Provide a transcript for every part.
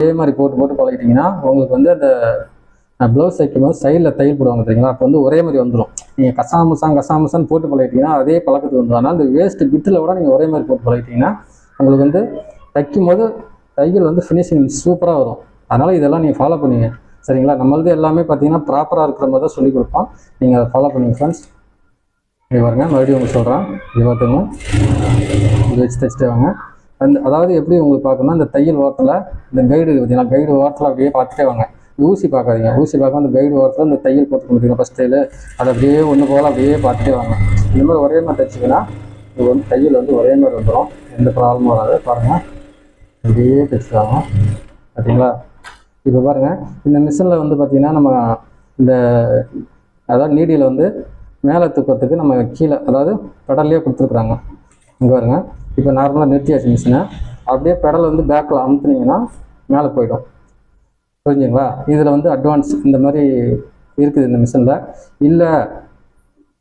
இதே மாதிரி போட்டு போட்டு பழகிட்டிங்கன்னா உங்களுக்கு வந்து அந்த ப்ளவுஸ் தைக்கும்போது சைடில் தையல் போடுவாங்க தெரியுங்களா, அப்போ வந்து ஒரே மாதிரி வந்துடும். நீங்கள் கசாமுசான்னு போட்டு பழகிட்டிங்கன்னா அதே பழக்கத்துக்கு வந்துடும். அதனால் இந்த வேஸ்ட்டு பிட்டில் கூட நீங்கள் ஒரே மாதிரி போட்டு பழகிட்டிங்கன்னா உங்களுக்கு வந்து தைக்கும் போது தையல் வந்து ஃபினிஷிங் சூப்பராக வரும். அதனால் இதெல்லாம் நீங்கள் ஃபாலோ பண்ணுங்க சரிங்களா. நம்மளது எல்லாமே பார்த்தீங்கன்னா ப்ராப்பராக இருக்கிற மாதிரி தான் சொல்லிக் கொடுப்போம். நீங்கள் அதை ஃபாலோ பண்ணுங்க ஃப்ரெண்ட்ஸ். இது பாருங்க, மறுபடியும் உங்களுக்கு சொல்கிறேன். இது பார்த்துங்க, இது வச்சு தைச்சிட்டு வாங்க. அதாவது எப்படி உங்களுக்கு பார்க்கணும்னா இந்த தையல் ஓரத்தில் இந்த கைடு பார்த்தீங்கன்னா கைடு ஓரத்தில் அப்படியே பார்த்துட்டே வாங்க. ஊசி பார்க்காதீங்க. ஊசி பார்க்க அந்த கைடு ஓரத்தில் இந்த தையல் போட்டு பார்த்தீங்கன்னா ஃபஸ்ட் தையல் அதை அப்படியே ஒன்று போல் அப்படியே பார்த்துட்டே வாங்க. இந்த மாதிரி ஒரே மாதிரி தைச்சிங்கன்னா இது வந்து தையல் வந்து ஒரே மாதிரி வந்துடும், எந்த ப்ராப்ளமும் வராது. பாருங்கள், அப்படியே தைச்சிடுவாங்க பார்த்தீங்களா. இப்போ பாருங்கள், இந்த மிஷினில் வந்து பார்த்திங்கன்னா நம்ம இந்த அதாவது நீடியில் வந்து மேலே தூக்கிறதுக்கு நம்ம கீழே அதாவது பெடல்லையே கொடுத்துருக்குறாங்க. இங்கே பாருங்க, இப்போ நார்மலாக நிறுத்தியாச்சு மிஷினை. அப்படியே பெடல் வந்து பேக்கில் அமுத்துனீங்கன்னா மேலே போய்டும். புரிஞ்சுங்களா. இதில் வந்து அட்வான்ஸ் இந்த மாதிரி இருக்குது இந்த மிஷினில். இல்லை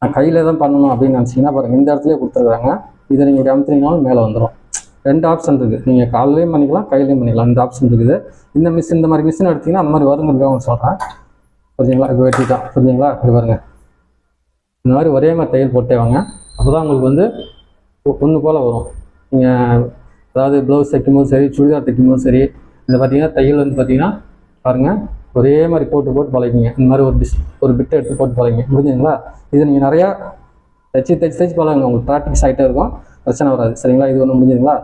நான் கையில் தான் பண்ணணும் அப்படின்னு நினச்சிங்கன்னா பாருங்கள், இந்த இடத்துலேயே கொடுத்துருக்குறாங்க. இதை நீங்கள் இப்படி அமுத்துனீங்கனாலும் மேலே வந்துடும். 2 ஆப்ஷன் இருக்குது. நீங்கள் காலையிலையும் பண்ணிக்கலாம், கையிலையும் பண்ணிக்கலாம். இந்த ஆப்ஷன் இருக்குது. இந்த மாதிரி மிஷின் எடுத்திங்கன்னா அந்த மாதிரி வருங்கிறதுக்காக ஒன்று சொல்கிறேன். புரிஞ்சுங்களா. இப்போ வெட்டி தான் புரிஞ்சுங்களா. இது பாருங்கள், இந்த மாதிரி ஒரே மாதிரி தையல் போட்டே வாங்க. அப்போ தான் உங்களுக்கு வந்து ஒன்று போல் வரும். நீங்கள் அதாவது ப்ளவுஸ் தைக்கும்போது சரி, சுடிதார் தைக்கும்போது சரி, இந்த பார்த்தீங்கன்னா தையல் வந்து பார்த்தீங்கன்னா பாருங்கள் ஒரே மாதிரி போட்டு பழகிங்க. இந்த மாதிரி ஒரு பிட்டை எடுத்து போட்டு பழகிங்க. புரிஞ்சுங்களா. இது நீங்கள் நிறையா தைச்சி பழகுங்க. உங்களுக்கு ப்ராக்டிஸ் ஆகிட்டே இருக்கும், பிரச்சனை வராது சரிங்களா. இது ஒன்று முடிஞ்சுங்களா.